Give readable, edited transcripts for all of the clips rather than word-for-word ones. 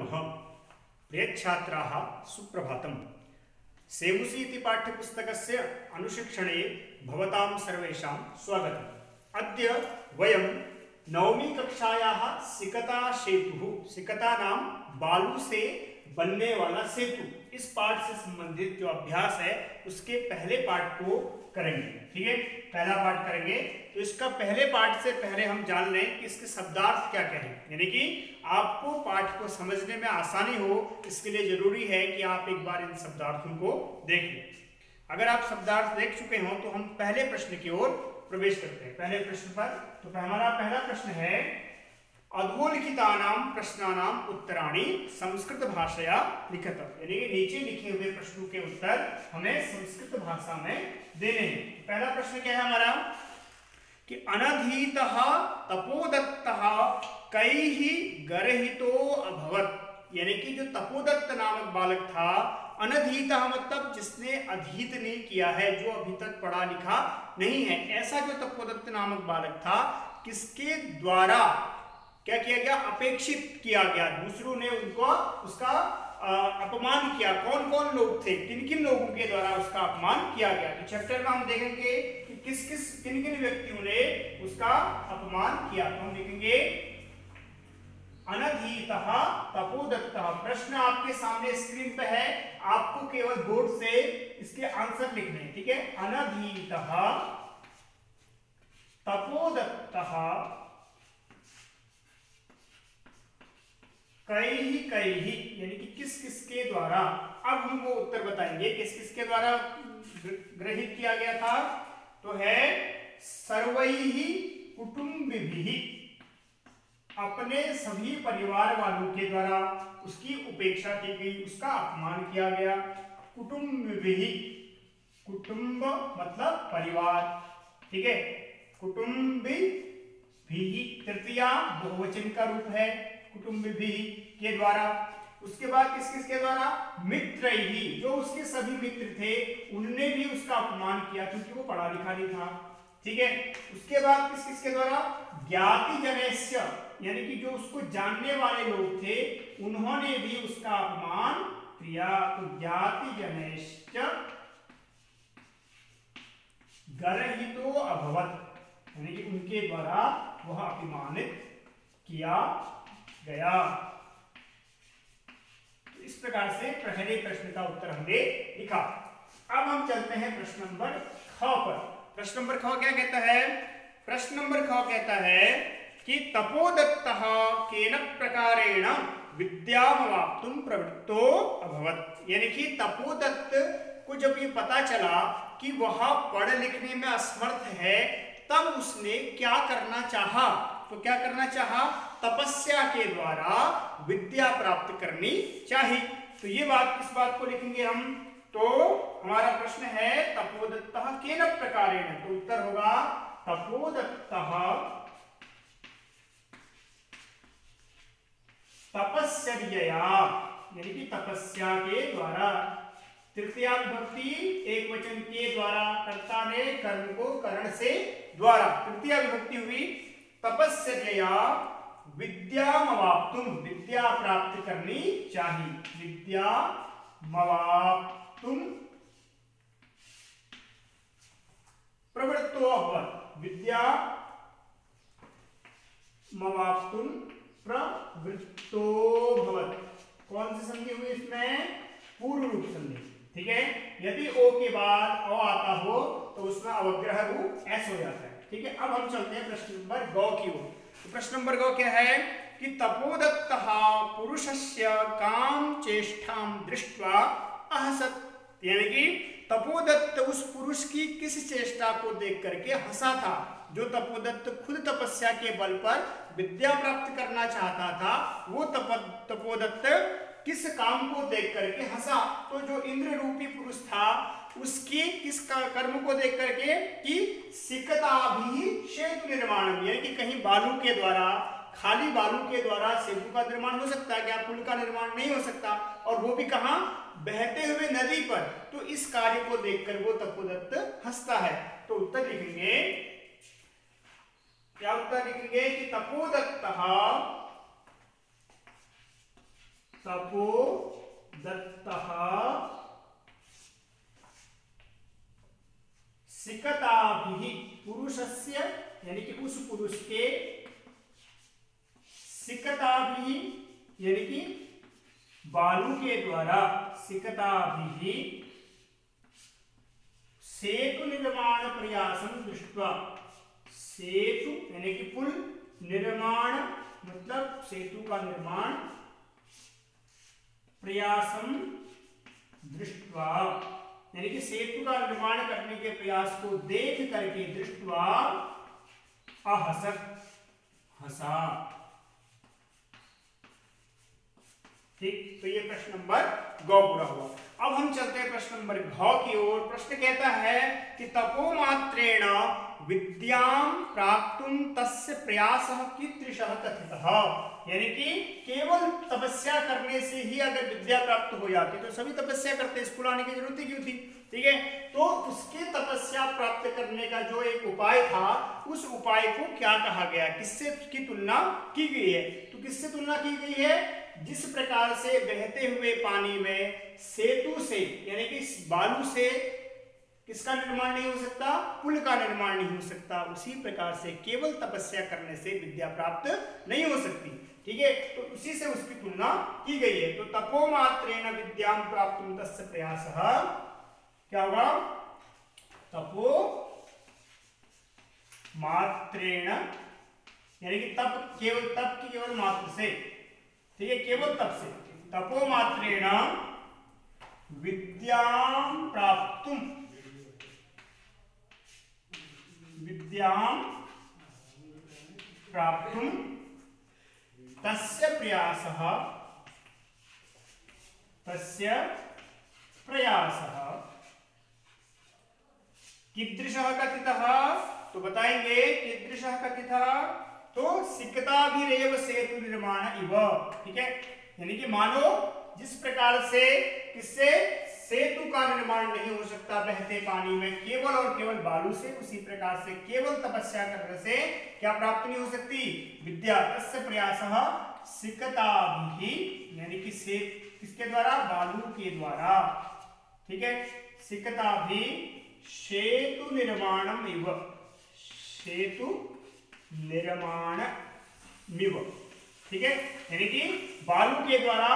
नमः। प्रियच्छात्राः सुप्रभातम्। सेमुसी इति पाठ्यपुस्तकस्य अनुशिक्षणे भवतां सर्वेषां स्वागतम्। अद्य वयं नवमी कक्षायाः सिकता सेतुः, सिकता नाम बालू से बनने वाला सेतु, इस पाठ से संबंधित जो अभ्यास है उसके पहले पाठ को करेंगे। ठीक है, पहला पाठ करेंगे। तो इसका पहले पाठ से पहले हम जान लें कि इसके शब्दार्थ क्या क्या है, यानी कि आपको पाठ को समझने में आसानी हो, इसके लिए जरूरी है कि आप एक बार इन शब्दार्थों को देख लें। अगर आप शब्दार्थ देख चुके हो तो हम पहले प्रश्न की ओर प्रवेश करते हैं। पहले प्रश्न पर तो हमारा पहला प्रश्न है, अधोलिखितानां प्रश्नानां उत्तराणि संस्कृत भाषया लिखत। यानी कि नीचे लिखे हुए प्रश्नों के उत्तर हमें संस्कृत भाषा में देने हैं। पहला प्रश्न क्या है हमारा कि अनधीतः तपोदत्तः कैः गर्हितो अभवत्। यानी कि जो तपोदत्त नामक बालक था, अनधीतः मतलब जिसने अधीत नहीं किया है, जो अभी तक पढ़ा लिखा नहीं है, ऐसा जो तपोदत्त नामक बालक था, किसके द्वारा क्या किया गया, अपेक्षित किया गया, दूसरों ने उनको उसका अपमान किया। कौन कौन लोग थे, किन किन लोगों के द्वारा उसका अपमान किया गया। तो चैप्टर में हम देखेंगे कि किन किन व्यक्तियों ने उसका अपमान किया। तो हम देखेंगे अनधीतः तपोदत्तः। प्रश्न आपके सामने स्क्रीन पे है, आपको केवल बोर्ड से इसके आंसर लिखने हैं। ठीक है, अनधीतः तपोदत्तः कैहि कैहि, यानी कि किस किसके द्वारा। अब हम वो उत्तर बताएंगे किस किसके द्वारा ग्रहित किया गया था। तो है सर्वैहि कुटुंबिभिः, अपने सभी परिवार वालों के द्वारा उसकी उपेक्षा की गई, उसका अपमान किया गया। कुटुंबिभिः, कुटुंब मतलब परिवार। ठीक है, कुटुंबिभिः तृतीया बहुवचन का रूप है, कुटुंबिभिः के द्वारा। उसके बाद किस किसके द्वारा, मित्रैहि, जो उसके सभी मित्र थे उनने भी उसका अपमान किया क्योंकि वो पढ़ा लिखा नहीं था। ठीक है, उसके बाद किस किसके द्वारा, ज्ञातिजनस्य, यानी कि जो उसको जानने वाले लोग थे उन्होंने भी उसका अपमान किया। तो ज्ञातिजनश्च गर्हितो अभवत्, यानी कि उनके द्वारा वह अपमानित किया गया। तो इस प्रकार से पहले प्रश्न का उत्तर हमने लिखा। अब हम चलते हैं प्रश्न नंबर ख पर। प्रश्न नंबर ख क्या कहता है, प्रश्न नंबर ख कहता है कि तपोदत्तः केन प्रकारेण विद्यामवाप्तुं प्रवृत्तो अभवत्। यानी कि तपोदत्त को जब ये पता चला कि वह पढ़ लिखने में असमर्थ है, तब उसने क्या करना चाहा। तो क्या करना चाहा, तपस्या के द्वारा विद्या प्राप्त करनी चाहिए। तो ये बात, इस बात को लिखेंगे हम। तो हमारा प्रश्न है तपोदत्तः केन प्रकारेण, तो उत्तर होगा तपोदत्तः तपस्या, यानी कि तपस्या के द्वारा। तृतीया विभक्ति एक वचन के द्वारा, कर्ता ने कर्म को करण से द्वारा, तृतीया विभक्ति हुई। तपस्या विद्यामवाप्तुं, विद्या प्राप्त करनी चाहिए। विद्यामवाप्तुं प्रवृत्तो अभवत्, विद्यामवाप्तुं प्रवृत्तो भवत्। कौन सी संधि हुई इसमें, पूर्व रूप संधि। ठीक है, यदि ओ के बाद अ आता हो तो उसमें अवग्रह रूप एस हो जाता है। ठीक है, अब हम चलते हैं प्रश्न नंबर गौ की ओर। तो प्रश्न नंबर गौ क्या है कि तपोदत्तः पुरुषस्य काम चेष्टां दृष्ट्वा अहसत्। यानी कि तपोदत्त उस पुरुष की किस चेष्टा को देख करके हंसा था। जो तपोदत्त खुद तपस्या के बल पर विद्या प्राप्त करना चाहता था, वो तपोदत्त किस काम को देख करके हंसा। तो जो इंद्र रूपी पुरुष था उसकी किस कर्म को देख करके कि सिकताभिः सेतु निर्माण, यानी कि कहीं बालू के द्वारा, खाली बालू के द्वारा सेतु का निर्माण हो सकता है क्या, पुल का निर्माण नहीं हो सकता, और वो भी कहां, बहते हुए नदी पर। तो इस कार्य को देखकर वो तपोदत्त हंसता है। तो उत्तर लिखेंगे, क्या उत्तर लिखेंगे कि तपोदत्तः तपोदत्तः सिकताभिः, पुरुषस्य यानी कि उस पुरुष के, सिकताभिः यानी कि बालू के द्वारा, सिकताभिः सेतु निर्माण प्रयासं दृष्ट्वा, सेतु यानी कि पुल, निर्माण मतलब सेतु का निर्माण, प्रयासं दृष्ट्वा यानी कि सेतु का निर्माण करने के प्रयास को देख करके, दृष्ट्वा अहसत, हंसा। ठीक, तो ये प्रश्न नंबर गौ पूरा हुआ। अब हम चलते हैं प्रश्न नंबर घ की ओर। प्रश्न कहता है कि तपोमात्रेण विद्यां प्राप्तुं तस्य प्रयासः कीदृशः कथितः, यानी कि केवल तपस्या करने से ही अगर विद्या प्राप्त हो जाती तो सभी तपस्या करते, स्कूल आने की जरूरत ही क्यों थी। ठीक है, तो उसके तपस्या प्राप्त करने का जो एक उपाय था, उस उपाय को क्या कहा गया, किससे उसकी तुलना की गई है। तो किससे तुलना की गई है, जिस प्रकार से बहते हुए पानी में सेतु से यानी कि बालू से किसका निर्माण नहीं हो सकता, पुल का निर्माण नहीं हो सकता, उसी प्रकार से केवल तपस्या करने से विद्या प्राप्त नहीं हो सकती। ठीक है, तो उसी से उसकी तुलना की गई है। तो तपोमात्रेण विद्यां प्राप्तुं तस्य प्रयासः, क्या होगा, तपोमात्रेण यानी कि तप, केवल तप की केवल मात्र से, ठीक है, केवल तप से, तपोमात्रेण विद्यां प्राप्तुं, विद्यां प्राप्तुं तस्य प्रयासः, तस्य प्रयासः कीदृशः कथितः, तो बताएंगे कीदृशः कथितः, तो सिकताभिरेव सेतु निर्माण इव। ठीक है, यानी कि मानो जिस प्रकार से किससे सेतु का निर्माण नहीं हो सकता बहते पानी में केवल और केवल बालू से, उसी प्रकार से केवल तपस्या करने से क्या प्राप्त नहीं हो सकती, विद्या। तस्य प्रयासः सिकताभिः यानी कि से किसके द्वारा, बालू के द्वारा। ठीक है, सिकताभिः सेतु निर्माणम इव, सेतु निर्माणमिव। ठीक है, यानी कि बालू के द्वारा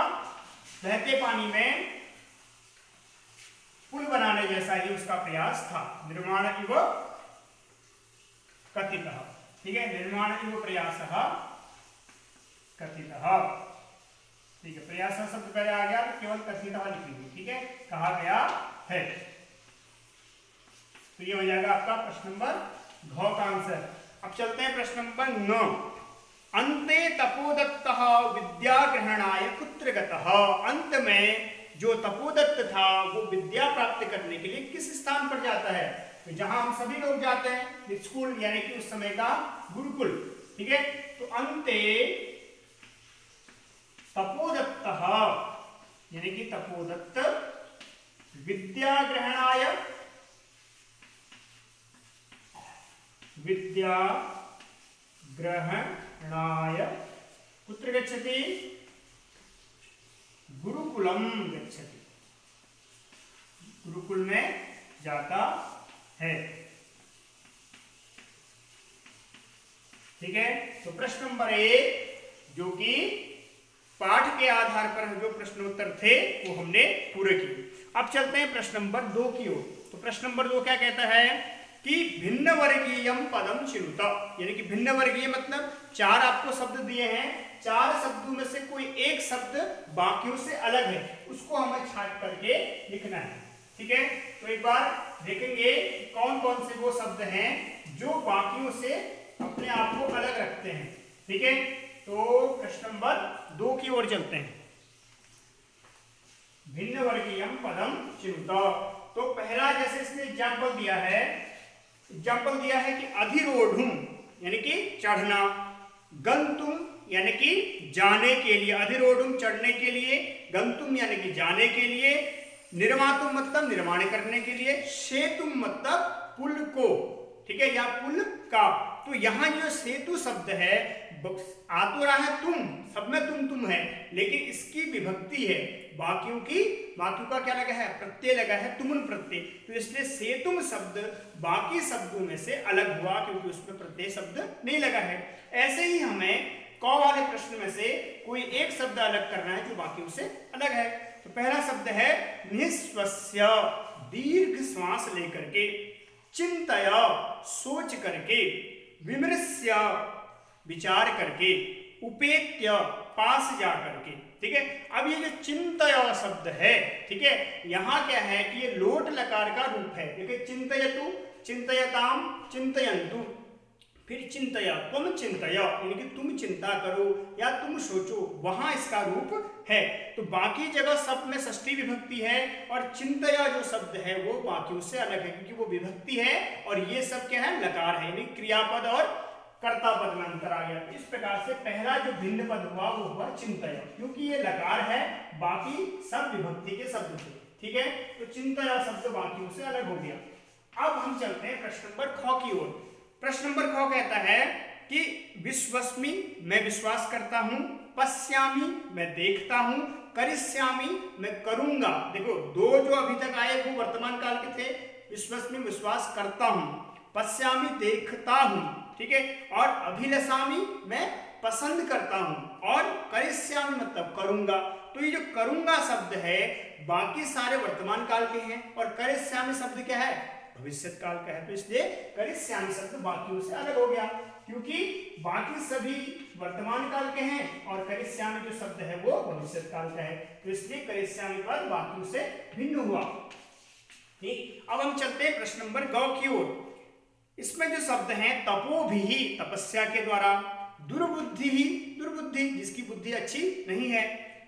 बहते पानी में पुल बनाने जैसा ही उसका प्रयास था। निर्माण इव कथितः। ठीक है, निर्माण इव प्रयासः कथितः। ठीक है, प्रयास शब्द पहले आ गया, केवल कथितः लिखेंगे। ठीक है, कहा गया है। तो ये हो जाएगा आपका प्रश्न नंबर घ का आंसर। अब चलते हैं प्रश्न नंबर 9। अन्ते तपोदत्तः विद्या ग्रहणाय कुत्र गतः, अंत में जो तपोदत्त था वो विद्या प्राप्त करने के लिए किस स्थान पर जाता है, तो जहां हम सभी लोग जाते हैं, स्कूल यानी कि उस समय का गुरुकुल। ठीक है, तो अन्ते तपोदत्तः यानी कि तपोदत्त विद्या ग्रहणाय, विद्या ग्रहणाय कुत्र गच्छति, गुरुकुलम गच्छति, गुरुकुल में जाता है। ठीक है, तो प्रश्न नंबर 1 जो कि पाठ के आधार पर जो प्रश्नोत्तर थे वो हमने पूरे किए। अब चलते हैं प्रश्न नंबर 2 की ओर। तो प्रश्न नंबर 2 क्या कहता है कि भिन्न वर्गीयम पदम चिनुत, यानी कि भिन्न वर्गीय मतलब 4 आपको शब्द दिए हैं, 4 शब्दों में से कोई एक शब्द बाकियों से अलग है, उसको हमें छांट करके लिखना है। ठीक है, तो एक बार देखेंगे कौन कौन से वो शब्द हैं जो बाकियों से अपने आप को अलग रखते हैं। ठीक है, तो प्रश्न नंबर 2 की ओर चलते हैं। भिन्न वर्गीयम पदम चिनुत, तो पहला जैसे इसने एग्जाम्पल दिया है, कि अधिरोढ़ुम यानी कि चढ़ना, गंतुम यानी कि जाने के लिए, अधिरोढ़ुम चढ़ने के लिए, गंतुम यानी कि जाने के लिए, निर्मातुम मतलब निर्माण करने के लिए, सेतुम मतलब पुल को। ठीक है, या पुल का, तो यहाँ जो सेतु शब्द है आ तो रहा है तुम, सब में तुम है, लेकिन इसकी विभक्ति है, बाकियों का क्या लगा है, प्रत्यय लगा है, तुमुन प्रत्यय, तो इसलिए सेतुम शब्द बाकी शब्दों में से अलग हुआ क्योंकि उसमें प्रत्यय शब्द नहीं लगा है। ऐसे ही हमें क वाले प्रश्न में से कोई एक शब्द अलग करना है जो बाकियों से अलग है। तो पहला शब्द है निःश्वस्य, दीर्घ श्वास लेकर के, चिंतय सोच करके, विमृश्य विचार करके, उपेत्य पास जा करके। ठीक है, अब ये जो चिंतय शब्द है, ठीक है, यहाँ क्या है कि ये लोट लकार का रूप है। देखिए चिंतयतु, चिंतयताम, चिंतयन्तु, फिर चिंतय, तुम चिंतय, यानी कि तुम चिंता करो या तुम सोचो, वहां इसका रूप है। तो बाकी जगह सब में षष्ठी विभक्ति है और चिंतया जो शब्द है वो बाकियों से अलग है क्योंकि वो विभक्ति है और ये सब क्या है, लकार है, यानी क्रियापद और कर्ता पद में अंतर आ गया। इस प्रकार से पहला जो भिन्न पद हुआ वो हुआ चिंतय, क्योंकि ये लकार है, बाकी सब विभक्ति के शब्द थे। ठीक है, तो चिंतया शब्द बाकियों से अलग हो गया। अब हम चलते हैं प्रश्न नंबर ख की ओर। प्रश्न नंबर ख कहता है कि विश्वस्मि मैं विश्वास करता हूं, पश्यामि मैं देखता हूं, करिष्यामि मैं करूंगा। देखो दो जो अभी तक आए वो वर्तमान काल के थे, विश्वस्मि विश्वास करता हूं, पश्यामि देखता हूं, ठीक है, और अभिलषामि मैं पसंद करता हूं, और करिष्यामि मतलब करूंगा। तो ये जो करूंगा शब्द है बाकी सारे वर्तमान काल के हैं और करिष्यामि शब्द क्या है, भविष्य काल का है। तो इसलिए करिष्यामि शब्द बाकियों से अलग हो गया क्योंकि बाकी सभी वर्तमान काल के हैं और करिष्यामि जो शब्द है वो भविष्य काल का है। तो इसलिए करिष्यामि पद बाकियों से भिन्न हुआ। ठीक, अब हम चलते हैं प्रश्न नंबर ग की ओर। इसमें जो शब्द हैं तपोभिः, तपस्या के द्वारा, दुर्बुद्धि, दुर्बुद्धि जिसकी बुद्धि अच्छी नहीं है,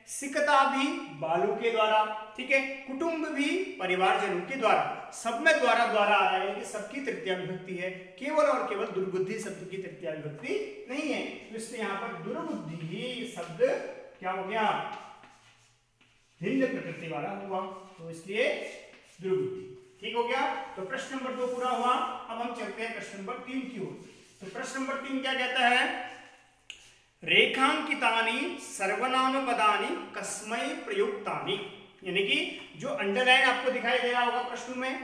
सिकता भी बालों के द्वारा, ठीक है, कुटुंब भी परिवारजनों के द्वारा, सब में द्वारा द्वारा आ रहा है कि सबकी तृतीया विभक्ति है, केवल और केवल दुर्बुद्धि शब्द की तृतीया विभक्ति नहीं है। तो इसलिए यहाँ पर दुर्बुद्धि शब्द क्या हो गया, भिन्न प्रकृति वाला हुआ, तो इसलिए दुर्बुद्धि। ठीक हो गया, तो प्रश्न नंबर 2 पूरा हुआ। अब हम चलते हैं प्रश्न नंबर 3 की ओर। तो प्रश्न नंबर 3 क्या कहता है, रेखांकितानि सर्वनाम पदानि कस्मै प्रयुक्तानि, यानी कि जो अंडरलाइन आपको दिखाई दे रहा होगा प्रश्न में,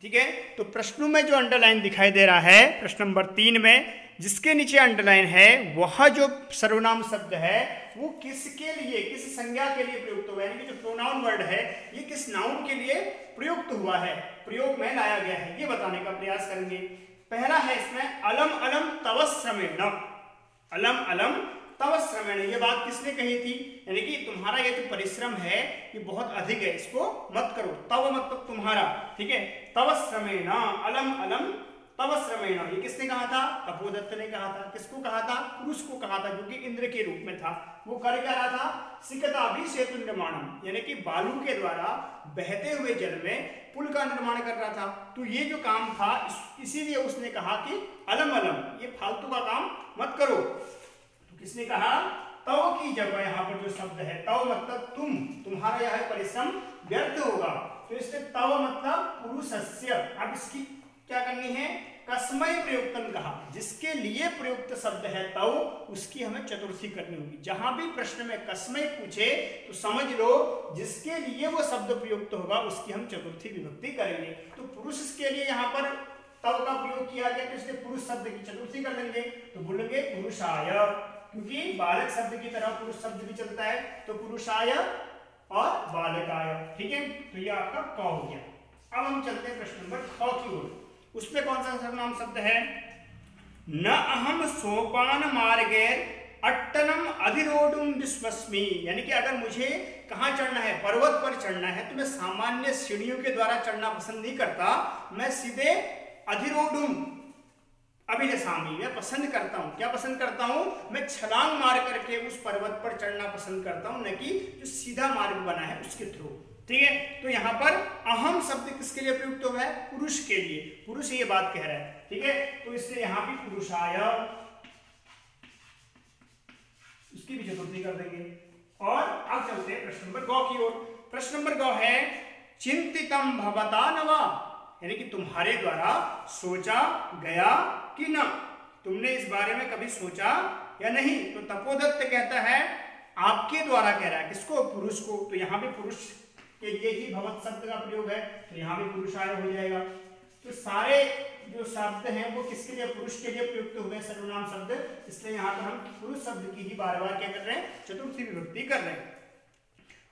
ठीक है, तो प्रश्नों में जो अंडरलाइन दिखाई दे रहा है प्रश्न नंबर 3 में, जिसके नीचे अंडरलाइन है वह जो सर्वनाम शब्द है वो किसके लिए, किस संज्ञा के लिए प्रयुक्त हुआ है, यानी कि जो प्रोनाउन वर्ड है ये किस नाउन के लिए प्रयुक्त हुआ है, प्रयोग में लाया गया है, ये बताने का प्रयास करेंगे। पहला है इसमें अलम अलम तवश्रमेण, अलम अलम तवश्रमेण, ये बात किसने कही थी, यानी कि तुम्हारा ये जो परिश्रम है ये बहुत अधिक है, इसको मत करो। तव मतलब तुम्हारा, ठीक है, तवश्रमेण, अलम अलम तवश्रमेण, ये किसने कहा था, तपोदत्त ने कहा था। किसको कहा था, पुरुष को कहा था, क्योंकि इंद्र के रूप में था। वो कर क्या रहा था, सिकता भी सेतु निर्माणम, यानी कि बालू के द्वारा बहते हुए जल में पुल का निर्माण कर रहा था। तो ये जो काम था इसीलिए उसने कहा कि अलम अलम, ये फालतू का काम मत करो। तो किसने कहा, तव की जगह यहाँ पर जो शब्द है तव मतलब तुम, तुम्हारा यह परिश्रम व्यर्थ होगा, तो इससे तव मतलब पुरुषस्य। अब इसकी क्या करनी है, कस्मै प्रयुक्तम कहा, जिसके लिए प्रयुक्त शब्द है तव, उसकी हमें चतुर्थी करनी होगी। जहां भी प्रश्न में कस्मै पूछे तो समझ लो जिसके लिए वो शब्द प्रयुक्त होगा उसकी हम चतुर्थी विभक्ति करेंगे। तो पुरुष के लिए यहाँ पर तव का प्रयोग किया गया, तो इसलिए पुरुष शब्द की चतुर्थी कर लेंगे, तो बोलेंगे पुरुषाय, क्योंकि बालक शब्द की तरह पुरुष शब्द भी चलता है, तो पुरुषाय और बालकाय। ठीक है, तो ये आपका क हो गया। अब हम चलते हैं प्रश्न नंबर ख की ओर। उसमें कौन सा सर्वनाम शब्द है, न अहम सोपान मार्गेर अट्टनम अधिरोढ़ुम विश्वस्मि, यानी कि अगर मुझे कहाँ चढ़ना है, पर्वत पर चढ़ना है, तो मैं सामान्य सीढ़ियों के द्वारा चढ़ना पसंद नहीं करता, मैं सीधे अधिरोढ़ुम अभिलषामि, मैं पसंद करता हूँ। क्या पसंद करता हूँ, मैं छलांग मार करके उस पर्वत पर चढ़ना पसंद करता हूँ, न कि जो सीधा मार्ग बना है उसके थ्रू। ठीक है, तो यहाँ पर अहम शब्द किसके लिए प्रयुक्त हुआ है, पुरुष के लिए, पुरुष ये बात कह रहा है। ठीक है, तो इसलिए यहाँ भी पुरुषाय, उसकी भी चतुर्थी कर देंगे। और अब चलते हैं प्रश्न नंबर ग की ओर। प्रश्न नंबर ग है चिंतितम भवता न वा, यानी कि तुम्हारे द्वारा सोचा गया कि न, तुमने इस बारे में कभी सोचा या नहीं? तो तपोदत्त कहता है आपके द्वारा कह रहा है, किसको? पुरुष को। तो यहाँ भी पुरुष के लिए ही भवत शब्द का प्रयोग है, तो यहाँ भी पुरुषाय हो जाएगा। तो सारे जो शब्द हैं वो किसके लिए? पुरुष के लिए प्रयुक्त हो गए सर्वनाम शब्द, इसलिए यहाँ पर हम पुरुष शब्द की ही बार बार क्या कर रहे हैं? चतुर्थी विभक्ति कर रहे हैं।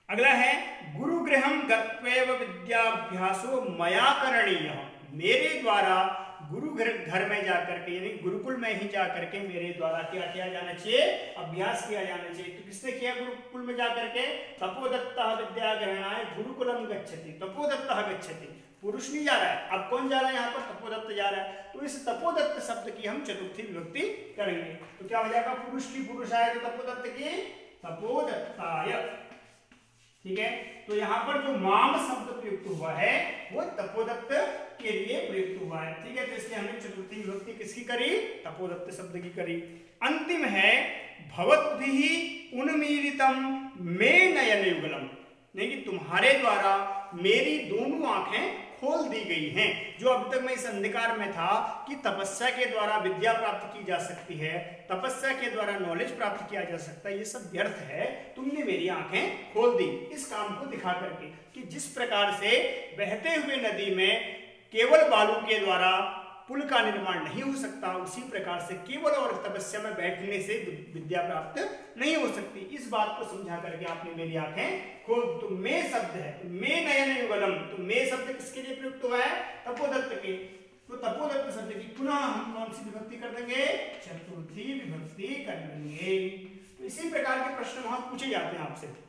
अगला है गुरुगृहं गत्वैव विद्याभ्यासो मया करणीयः। मेरे द्वारा गुरु घर में जाकर के, यानी गुरुकुल में ही जाकर के मेरे द्वारा क्या किया जाना चाहिए? अभ्यास किया जाना चाहिए। तो किसने किया गुरुकुल में जाकर के? तपोदत्तः विद्याग्रहणाय गुरुकुलम गच्छति। तपोदत्तः गच्छति, पुरुष नहीं जा रहा है। अब कौन जा रहा है? यहाँ पर तपोदत्त जा रहा है। तो इस तपोदत्त शब्द की हम चतुर्थी विभक्ति करेंगे। तो क्या हो जाएगा? पुरुष की पुरुषाय, तो तपोदत्त की तपोदत्ताय। ठीक है, तो यहाँ पर जो माम शब्द प्रयुक्त हुआ है वो तपोदत्त के लिए प्रयुक्त हुआ है। ठीक है, तो इसलिए हमने चतुर्थी विभक्ति किसकी करी? तपोदत्त शब्द की करी। अंतिम है भवद्भिः उन्मीलितम मे नयन युगलम, नहीं कि तुम्हारे द्वारा मेरी दोनों आंखें खोल दी गई हैं। जो अभी तक मैं इस अंधकार में था कि तपस्या के द्वारा विद्या प्राप्त की जा सकती है, तपस्या के द्वारा नॉलेज प्राप्त किया जा सकता है, ये सब व्यर्थ है। तुमने मेरी आंखें खोल दी इस काम को दिखा करके कि जिस प्रकार से बहते हुए नदी में केवल बालू के द्वारा पुल का निर्माण नहीं हो सकता, उसी प्रकार से केवल और तपस्या में बैठने से विद्या प्राप्त नहीं हो सकती। इस बात को समझा करके आपने मेरी आंखें खोल। तो मे शब्द है, मे नयन युगलम, तो मे शब्द किसके लिए प्रयुक्त हुआ है? तपोदत्त के। तो तपोदत्त शब्द की पुनः हम कौन सी विभक्ति कर देंगे? चतुर्थी विभक्ति कर देंगे। तो इसी प्रकार के प्रश्न वहां पूछे जाते हैं आपसे।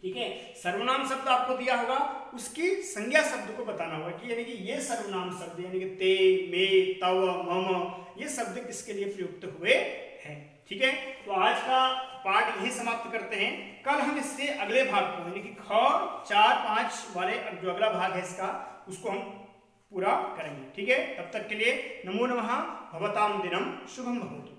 ठीक है, सर्वनाम शब्द आपको दिया होगा, उसकी संज्ञा शब्द को बताना होगा कि यानी कि ये सर्वनाम शब्द यानी कि ते, मे, तव, मम, ये शब्द किसके लिए प्रयुक्त हुए हैं। ठीक है, तो आज का पाठ यही समाप्त करते हैं। कल हम इससे अगले भाग को यानी कि ख 4, 5 वाले जो अगला भाग है इसका, उसको हम पूरा करेंगे। ठीक है, तब तक के लिए नमो नमः। भवतां दिनम शुभम भवतु।